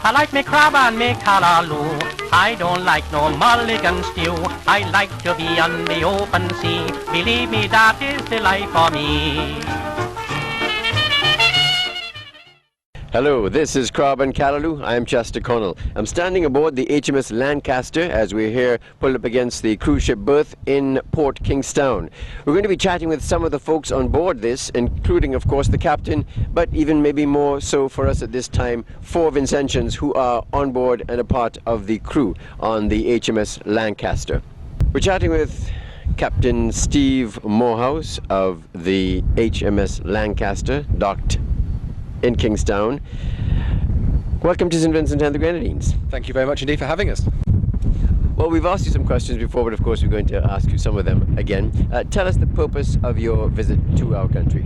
I like me crab and me callaloo. I don't like no mulligan stew. I like to be on the open sea. Believe me, that is the life for me. Hello, this is Crab and Callaloo. I am Chester Connell. I'm standing aboard the HMS Lancaster as we're here pulled up against the cruise ship berth in Port Kingstown. We're going to be chatting with some of the folks on board this, including of course the captain, but even maybe more so for us at this time, 4 Vincentians who are on board and a part of the crew on the HMS Lancaster. We're chatting with Captain Steve Morehouse of the HMS Lancaster, docked in Kingstown. Welcome to St Vincent and the Grenadines. Thank you very much indeed for having us. Well, we've asked you some questions before, but of course we're going to ask you some of them again. Tell us the purpose of your visit to our country.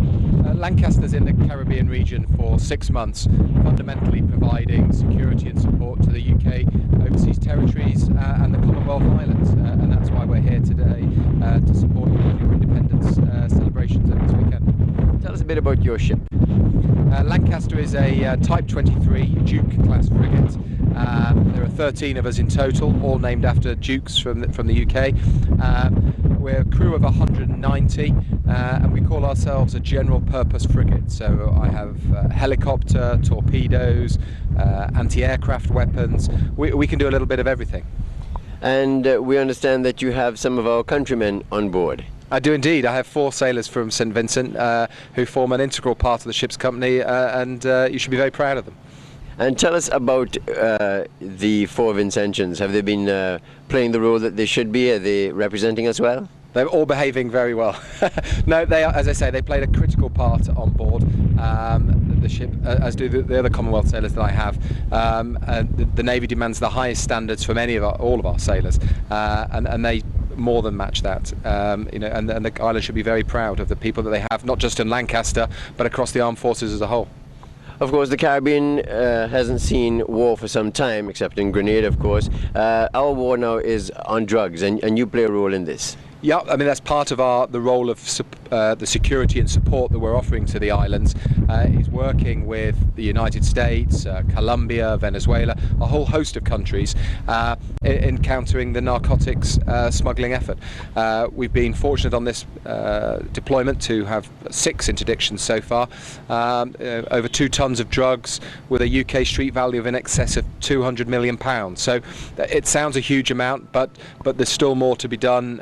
Lancaster's in the Caribbean region for 6 months, fundamentally providing security and support to the UK overseas territories and the Commonwealth Islands, and that's why we're here today to support your independence celebrations over this weekend. Tell us a bit about your ship. Lancaster is a Type 23 Duke class frigate. There are 13 of us in total, all named after Dukes from the UK. We're a crew of 190 and we call ourselves a general purpose frigate. So I have helicopter, torpedoes, anti-aircraft weapons. We can do a little bit of everything. And we understand that you have some of our countrymen on board. I do indeed. I have 4 sailors from St Vincent who form an integral part of the ship's company, and you should be very proud of them. And tell us about the 4 Vincentians. Have they been playing the role that they should be? Are they representing us well? They're all behaving very well. No, they are, as I say, they played a critical part on board the ship, as do the other Commonwealth sailors that I have. The Navy demands the highest standards from all of our sailors, and they more than match that. And the island should be very proud of the people that they have, not just in Lancaster, but across the armed forces as a whole. Of course, the Caribbean hasn't seen war for some time, except in Grenada, of course. Our war now is on drugs, and you play a role in this. Yeah, I mean that's part of the role of the security and support that we're offering to the islands. Is working with the United States, Colombia, Venezuela, a whole host of countries in countering the narcotics smuggling effort. We've been fortunate on this deployment to have 6 interdictions so far, over 2 tons of drugs with a UK street value of in excess of £200 million. So it sounds a huge amount, but there's still more to be done.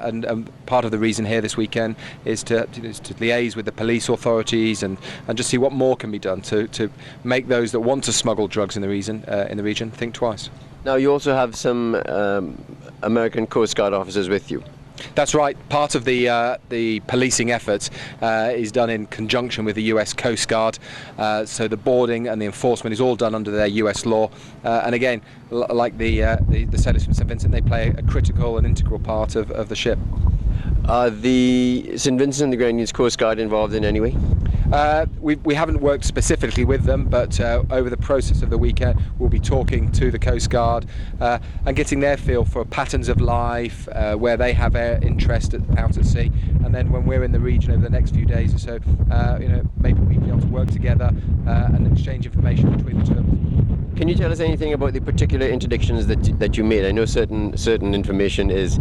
And part of the reason here this weekend is to liaise with the police authorities and just see what more can be done to make those that want to smuggle drugs in the region think twice. Now you also have some American Coast Guard officers with you. That's right. Part of the policing effort is done in conjunction with the US Coast Guard. So the boarding and the enforcement is all done under their US law. And again, like the sailors from St Vincent, they play a critical and integral part of the ship. Are the St Vincent and the Grenadines Coast Guard involved in any way? We haven't worked specifically with them, but over the process of the weekend we'll be talking to the Coast Guard and getting their feel for patterns of life, where they have interest out at sea, and then when we're in the region over the next few days or so, maybe we'll be able to work together and exchange information between the two of us. Can you tell us anything about the particular interdictions that you made? I know certain information is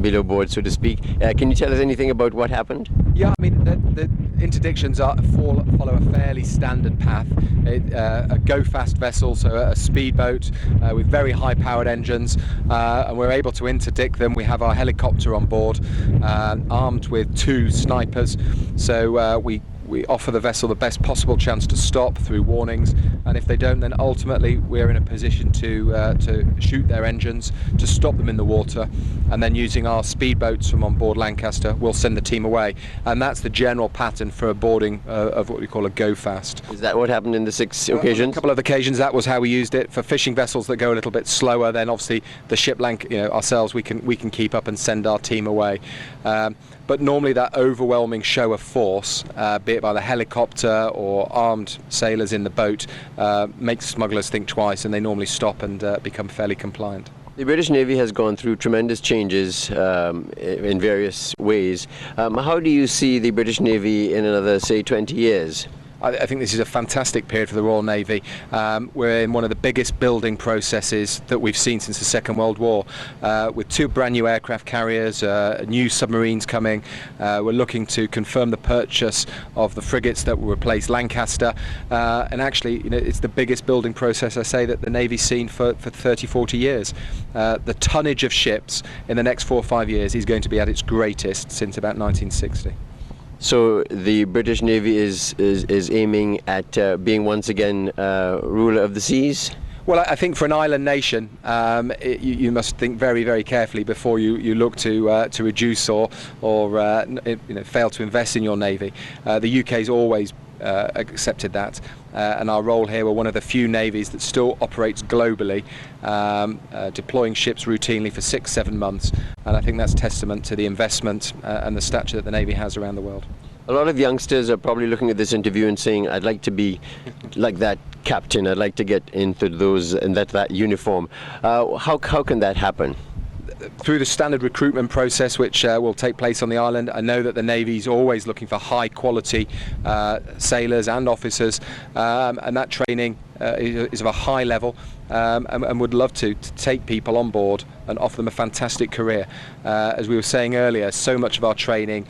below board, so to speak. Can you tell us anything about what happened? Yeah, I mean the interdictions follow a fairly standard path. A go-fast vessel, so a speedboat with very high-powered engines, and we're able to interdict them. We have our helicopter on board, armed with 2 snipers, so we offer the vessel the best possible chance to stop through warnings, and if they don't, then ultimately we're in a position to shoot their engines, to stop them in the water, and then using our speedboats from on board Lancaster, we'll send the team away. And that's the general pattern for a boarding of what we call a go-fast. Is that what happened in the 6 occasions? A couple of occasions, that was how we used it. For fishing vessels that go a little bit slower, then obviously the ship, ourselves, we can keep up and send our team away. But normally that overwhelming show of force, be it by the helicopter or armed sailors in the boat, makes smugglers think twice, and they normally stop and become fairly compliant. The British Navy has gone through tremendous changes in various ways. How do you see the British Navy in another, say, 20 years? I think this is a fantastic period for the Royal Navy. We're in one of the biggest building processes that we've seen since the Second World War, with 2 brand new aircraft carriers, new submarines coming. We're looking to confirm the purchase of the frigates that will replace Lancaster, and actually, it's the biggest building process, I say, that the Navy's seen for 30, 40 years. The tonnage of ships in the next 4 or 5 years is going to be at its greatest since about 1960. So the British Navy is aiming at being once again ruler of the seas? Well, I think for an island nation, you must think very, very carefully before you look to reduce or fail to invest in your navy. The UK's always accepted that, and our role here, we're one of the few navies that still operates globally, deploying ships routinely for 6-7 months, and I think that's testament to the investment and the stature that the Navy has around the world. A lot of youngsters are probably looking at this interview and saying, I'd like to be like that captain, I'd like to get into that uniform. How can that happen? Through the standard recruitment process which will take place on the island. I know that the Navy's always looking for high quality sailors and officers, and that training is of a high level, and would love to take people on board and offer them a fantastic career. As we were saying earlier, so much of our training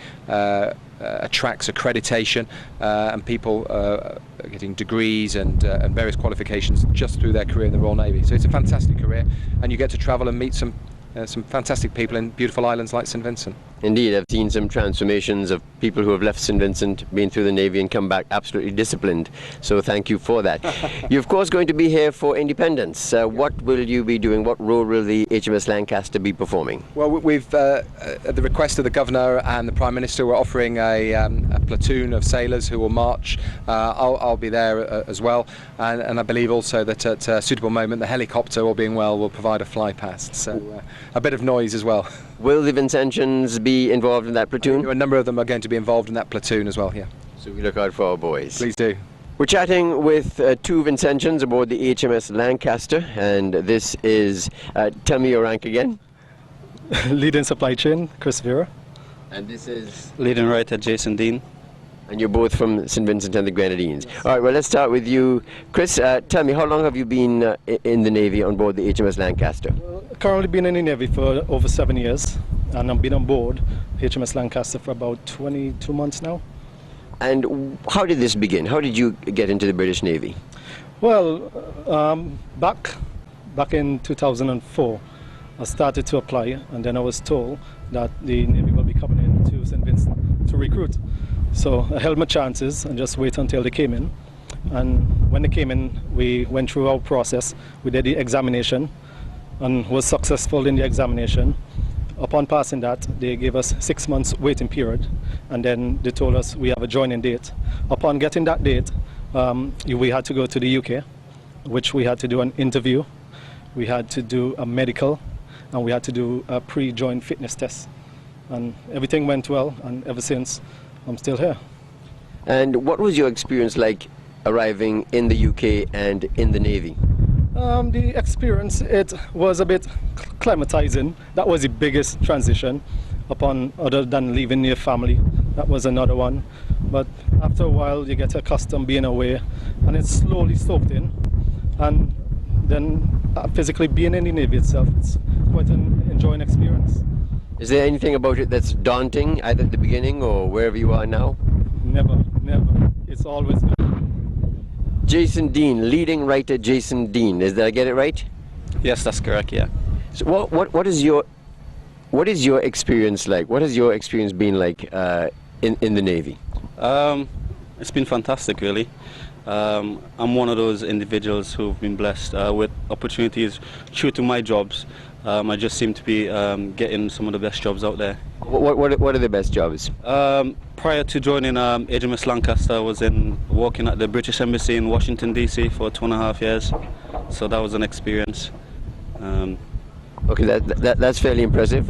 attracts accreditation, and people are getting degrees and various qualifications just through their career in the Royal Navy. So it's a fantastic career, and you get to travel and meet some fantastic people in beautiful islands like St Vincent. Indeed, I've seen some transformations of people who have left St Vincent, been through the Navy and come back absolutely disciplined. So thank you for that. You're of course going to be here for independence. What will you be doing? What role will the HMS Lancaster be performing? Well, we've, at the request of the Governor and the Prime Minister, we're offering a platoon of sailors who will march. I'll be there as well, and I believe also that at a suitable moment the helicopter, all being well, will provide a fly past. So a bit of noise as well. Will the Vincentians be involved in that platoon? A number of them are going to be involved in that platoon as well, yeah. So we look out for our boys. Please do. We're chatting with 2 Vincentians aboard the HMS Lancaster, and this is, tell me your rank again. Leading supply chain, Chris Vera. And this is? Leading writer, Jason Dean. And you're both from St Vincent and the Grenadines. Yes. All right, well, let's start with you. Chris, tell me, how long have you been in the Navy on board the HMS Lancaster? Currently been in the Navy for over 7 years, and I've been on board HMS Lancaster for about 22 months now. And how did this begin? How did you get into the British Navy? Well, back in 2004, I started to apply, and then I was told that the Navy will be coming into St Vincent to recruit. So I held my chances and just wait until they came in. And when they came in, we went through our process. We did the examination and was successful in the examination. Upon passing that, they gave us 6 months waiting period, and then they told us we have a joining date. Upon getting that date, we had to go to the UK, which we had to do an interview, we had to do a medical, and we had to do a pre-join fitness test. And everything went well, and ever since, I'm still here. And what was your experience like arriving in the UK and in the Navy? The experience, it was a bit climatizing. That was the biggest transition, other than leaving your family. That was another one. But after a while, you get accustomed being away, and it's slowly soaked in. And then physically being in the Navy itself, it's quite an enjoying experience. Is there anything about it that's daunting, either at the beginning or wherever you are now? Never, never. It's always good. Jason Dean, leading writer Jason Dean. Did I get it right? Yes, that's correct, yeah. So what is your experience like? What has your experience been like in the Navy? It's been fantastic, really. I'm one of those individuals who've been blessed with opportunities true to my jobs. I just seem to be getting some of the best jobs out there. What are the best jobs? Prior to joining HMS Lancaster, I was working at the British Embassy in Washington DC for 2.5 years, so that was an experience. Okay, that's fairly impressive.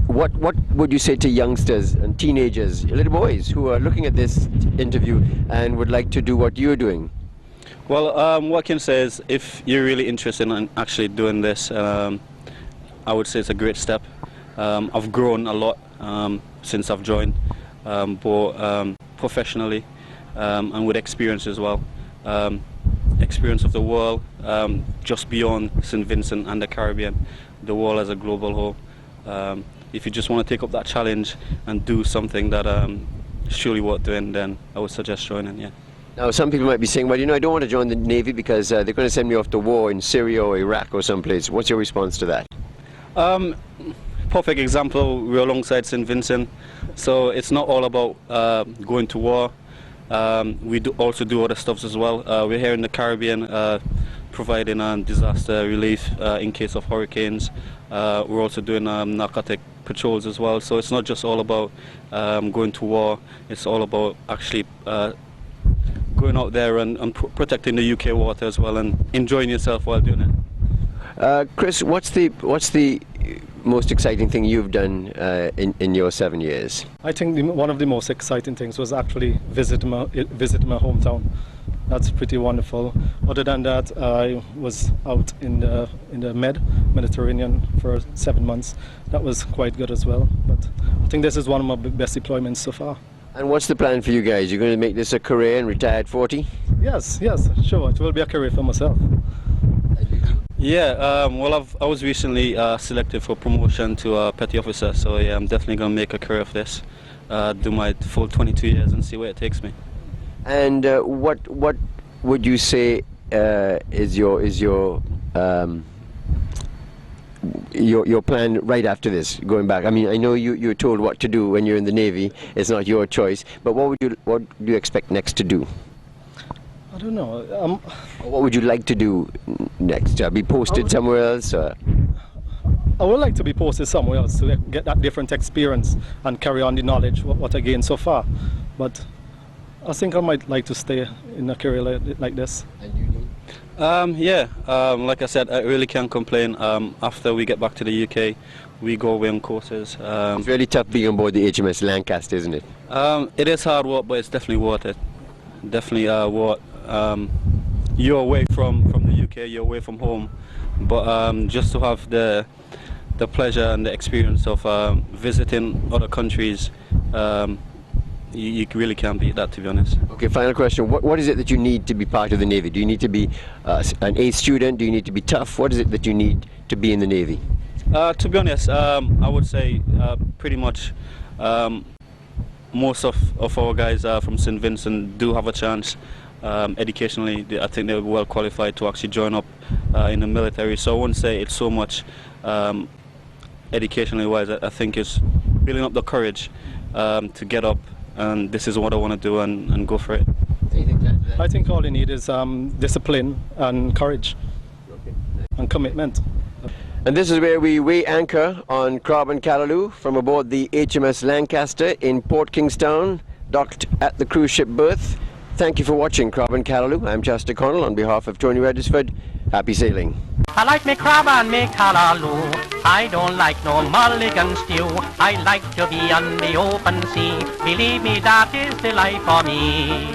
What would you say to youngsters and teenagers, little boys who are looking at this interview and would like to do what you're doing? Well, what I can say is, if you're really interested in actually doing this, I would say it's a great step. I've grown a lot since I've joined, both professionally and with experience as well. Experience of the world, just beyond St. Vincent and the Caribbean, the world as a global whole. If you just want to take up that challenge and do something that surely worth doing, then I would suggest joining, yeah. Now, some people might be saying, well, I don't want to join the Navy because they're going to send me off to war in Syria or Iraq or someplace. What's your response to that? Perfect example, we're alongside St. Vincent, so it's not all about going to war. We also do other stuff as well. We're here in the Caribbean providing disaster relief in case of hurricanes. We're also doing narcotic patrols as well, so it's not just all about going to war, it's all about actually going out there and protecting the UK water as well and enjoying yourself while doing it. Chris, what's the most exciting thing you've done in your 7 years? I think one of the most exciting things was actually visiting my hometown. That's pretty wonderful. Other than that, I was out in the Mediterranean for 7 months. That was quite good as well. But I think this is one of my best deployments so far. And what's the plan for you guys? You're going to make this a career and retire at 40? Yes, sure. It will be a career for myself. Yeah, well, I was recently selected for promotion to petty officer, so yeah, I'm definitely going to make a career of this, do my full 22 years and see where it takes me. And what would you say is your plan right after this, going back? I mean, I know you're told what to do when you're in the Navy. It's not your choice. But what do you expect next to do? I don't know. What would you like to do next? Be posted somewhere else? Or? I would like to be posted somewhere else to get that different experience and carry on the knowledge what I gained so far. But I think I might like to stay in a career like this. And you do? Yeah, like I said, I really can't complain. After we get back to the UK, we go away on courses. It's really tough being on board the HMS Lancaster, isn't it? It is hard work, but it's definitely worth it. Definitely worth. You're away from the UK, you're away from home, but just to have the pleasure and the experience of visiting other countries, you really can't beat that, to be honest. Okay, final question. What is it that you need to be part of the Navy? Do you need to be an A student? Do you need to be tough? What is it that you need to be in the Navy? To be honest, I would say pretty much most of our guys from St. Vincent do have a chance. Educationally, I think they're well qualified to actually join up in the military. So I wouldn't say it's so much educationally wise. I think it's building up the courage to get up and this is what I want to do and go for it. I think all you need is discipline and courage and commitment. And this is where we weigh anchor on Crab and Callaloo from aboard the HMS Lancaster in Port Kingstown, docked at the cruise ship berth. Thank you for watching Crab and Callaloo. I'm Chester Connell on behalf of Tony Redisford. Happy sailing. I like me crab and me callaloo. I don't like no mulligan stew. I like to be on the open sea. Believe me, that is the life for me.